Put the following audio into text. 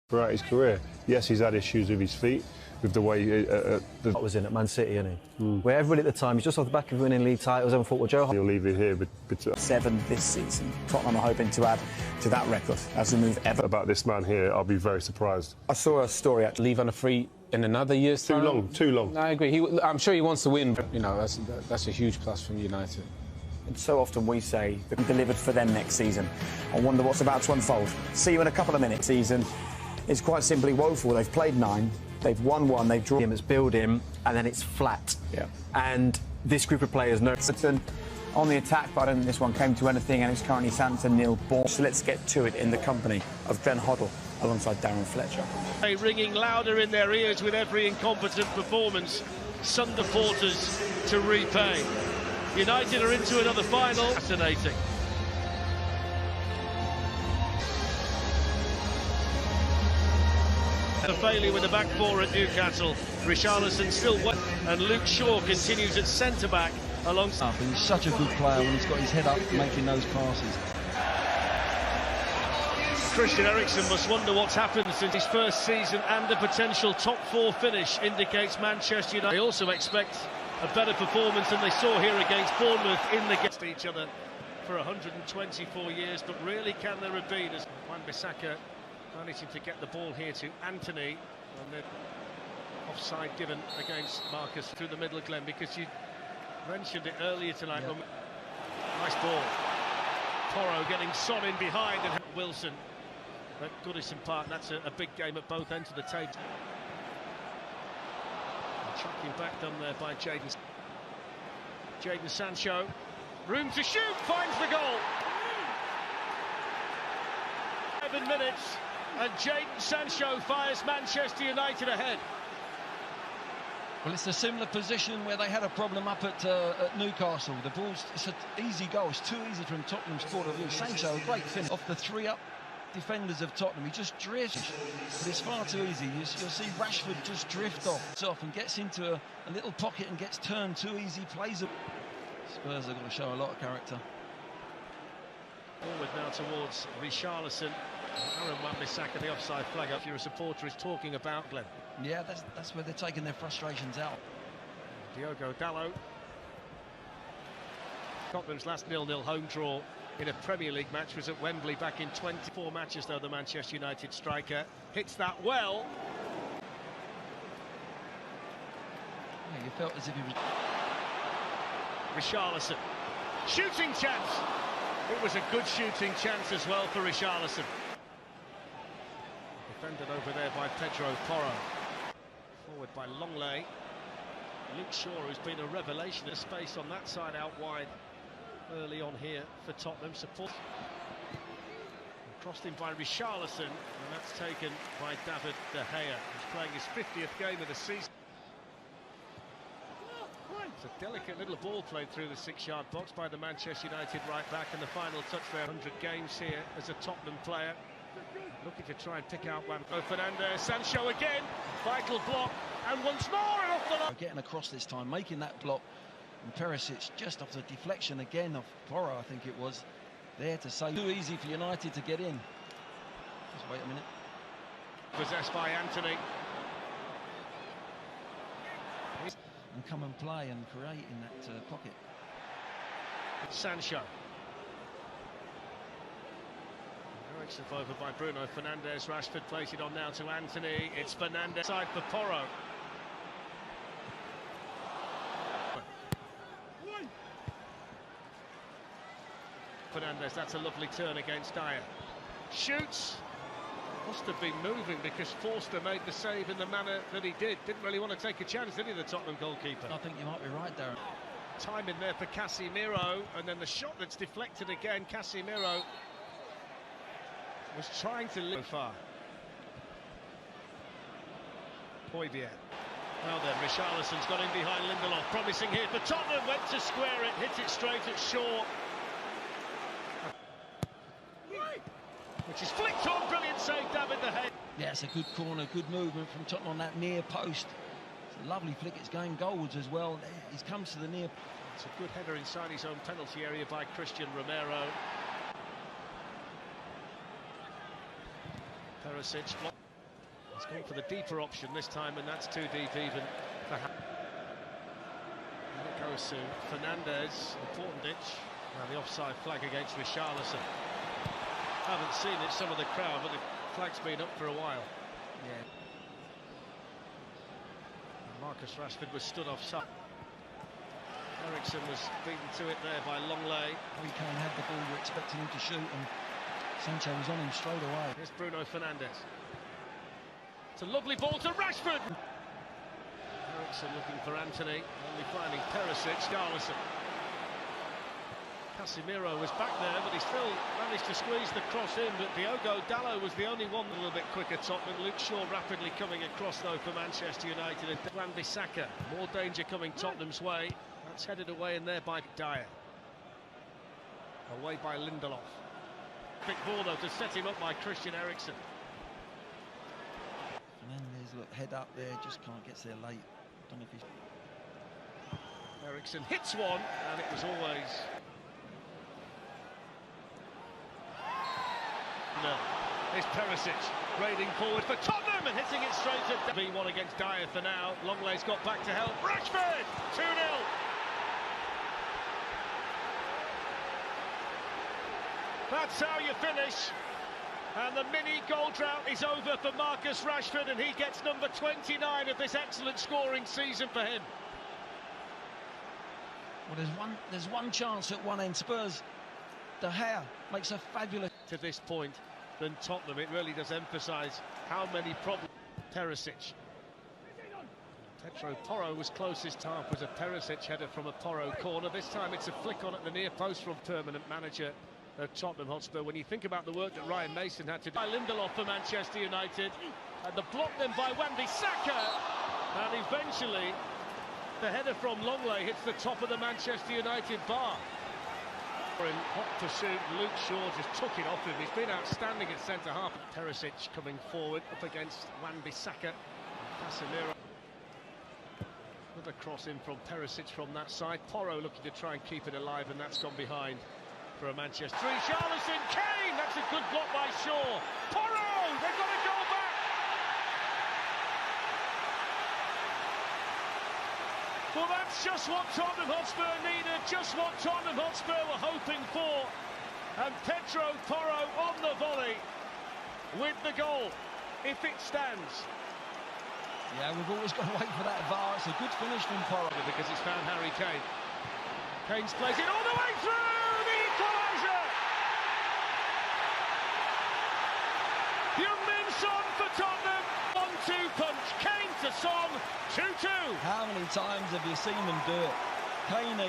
throughout his career. Yes, he's had issues with his feet, with the way... That was in at Man City, isn't he? Where everybody at the time, he's just off the back of winning league titles, everyone thought, well, Joe... He'll leave it here. 7 this season. Tottenham are hoping to add to that record as we move ever. About this man here, I'll be very surprised. I saw a story actually. Leave on a free in another year's time. Too long. I agree. I'm sure he wants to win. You know, that's a huge plus from United. And so often we say that we delivered for them next season. I wonder what's about to unfold. See you in a couple of minutes. Season is quite simply woeful. They've played 9, they've won 1, they've drawn. It's build him, and then it's flat. Yeah. And this group of players know. On the attack, but I don't think this one came to anything, and it's currently Santa Neil Bourne. So let's get to it in the company of Glenn Hoddle alongside Darren Fletcher. Ringing louder in their ears with every incompetent performance. Sunday porters to repay. United are into another final. Fascinating. A failure with the back four at Newcastle. Richarlison still and Luke Shaw continues at centre-back alongside. He's such a good player when he's got his head up making those passes. Christian Eriksen must wonder what's happened since his first season, and the potential top 4 finish indicates Manchester United. They also expect a better performance than they saw here against Bournemouth against each other for 124 years, but really can there have been as Wan-Bissaka managing to get the ball here to Anthony, and then offside given against Marcus through the middle, Glenn, because you mentioned it earlier tonight. Yep. Nice ball. Porro getting Son in behind, and Wilson at Goodison Park. That's a big game at both ends of the table. Tracking back done there by Jadon Sancho. Room to shoot, finds the goal. 7 minutes, and Jadon Sancho fires Manchester United ahead. Well, it's a similar position where they had a problem up at Newcastle. The ball's, it's an easy goal. It's too easy from Tottenham's point of view. Sancho, a great finish off the 3 up defenders of Tottenham. He just drifts, but it's far too easy. You'll see Rashford just drift off and gets into a little pocket and gets turned too easy. Plays it. Spurs have got to show a lot of character. Forward now towards Richarlison. Aaron Wan-Bissaka, the offside flag up. You're a supporter is talking about, Glenn. Yeah, that's where they're taking their frustrations out. Diogo Dalot. Tottenham's last 0-0 home draw in a Premier League match was at Wembley back in 24 matches, though. The Manchester United striker hits that well. Yeah, you felt as if he was... Richarlison. Shooting chance. It was a good shooting chance as well for Richarlison. Defended over there by Pedro Porro. Forward by Longley. Luke Shaw, who's been a revelation of space on that side out wide early on here for Tottenham. Support. Crossed in by Richarlison, and that's taken by David De Gea, who's playing his 50th game of the season. It's a delicate little ball played through the 6-yard box by the Manchester United right back, and the final touch there. 100 games here as a Tottenham player. Looking to try and pick out Fernandes. Sancho again, vital block, and once more and off the line. Getting across this time, making that block, and Perisic just off the deflection again of Porro, I think it was, there to say too easy for United to get in. Just wait a minute. Possessed by Anthony. And come and play and create in that pocket. Sancho. Eriksen over by Bruno Fernandes. Rashford plays it on now to Anthony. It's Fernandes side for Porro. Fernandes, that's a lovely turn against Dyer. Shoots. Must have been moving because Forster made the save in the manner that he did. Didn't really want to take a chance, did he, the Tottenham goalkeeper? I think you might be right, Darren. Time in there for Casemiro, and then the shot that's deflected again. Casemiro was trying to live far. Højbjerg. Now then, Richarlison's got in behind Lindelof. Promising here for Tottenham. Went to square it, hit it straight at Shaw. Which is flicked on, brilliant save, David De Gea. Yeah, it's a good corner, good movement from Tottenham on that near post. It's a lovely flick, it's going goalwards as well. He comes to the near. It's a good header inside his own penalty area by Christian Romero. Perisic. He's gone for the deeper option this time, and that's too deep even for and it goes to Fernandez, important ditch. Now the offside flag against Richarlison. Haven't seen it, some of the crowd, but the flag's been up for a while. Yeah. And Marcus Rashford was stood offside. Ericsson was beaten to it there by Longley. Harry Kane had the ball, you're expecting him to shoot, and Sancho was on him straight away. Here's Bruno Fernandes. It's a lovely ball to Rashford. Ericsson looking for Anthony, only finding Perisic. Richarlison. Casemiro was back there, but he still managed to squeeze the cross in. But Diogo Dalot was the only one a little bit quicker. Tottenham. Luke Shaw rapidly coming across though for Manchester United. And Wan-Bissaka, more danger coming Tottenham's way. That's headed away in there by Dyer. Away by Lindelof. Big ball though to set him up by Christian Eriksen. Fernandez, look, head up there, just gets there late. Don't know if he's... Eriksen hits one, and it was always... No. Here's Perisic raiding forward for Tottenham and hitting it straight at V1 against Dyer for now. Longley's got back to help. Rashford! 2-0. That's how you finish. And the mini goal drought is over for Marcus Rashford, and he gets number 29 of this excellent scoring season for him. Well, there's one chance at one end. Spurs, De Gea makes a fabulous... To this point than Tottenham, it really does emphasise how many problems. Perisic. Pedro Porro was closest half, was a Perisic header from a Porro corner. This time it's a flick on at the near post from permanent manager at Tottenham Hotspur. When you think about the work that Ryan Mason had to do. By Lindelof for Manchester United, and the block then by Wan-Bissaka, and eventually the header from Longley hits the top of the Manchester United bar. In hot pursuit, Luke Shaw just took it off him. He's been outstanding at centre-half. Perisic coming forward up against Wan-Bissaka. Casemiro. Another cross in from Perisic from that side. Porro looking to try and keep it alive, and that's gone behind for a Manchester. Richarlison, Kane! That's a good block by Shaw. Porro! They've got to go back! Well, that's just what Tottenham Hotspur needed, just what Tottenham Hotspur were hoping for. And Pedro Porro on the volley with the goal, if it stands. Yeah, we've always got to wait for that VAR. It's a good finish from Porro. Because it's found Harry Kane. Kane's plays it all the way through, the equaliser! Young-Min Son for Tottenham. 1-2 punch. Kane to Son. 2-2. How many times have you seen them do it? Kane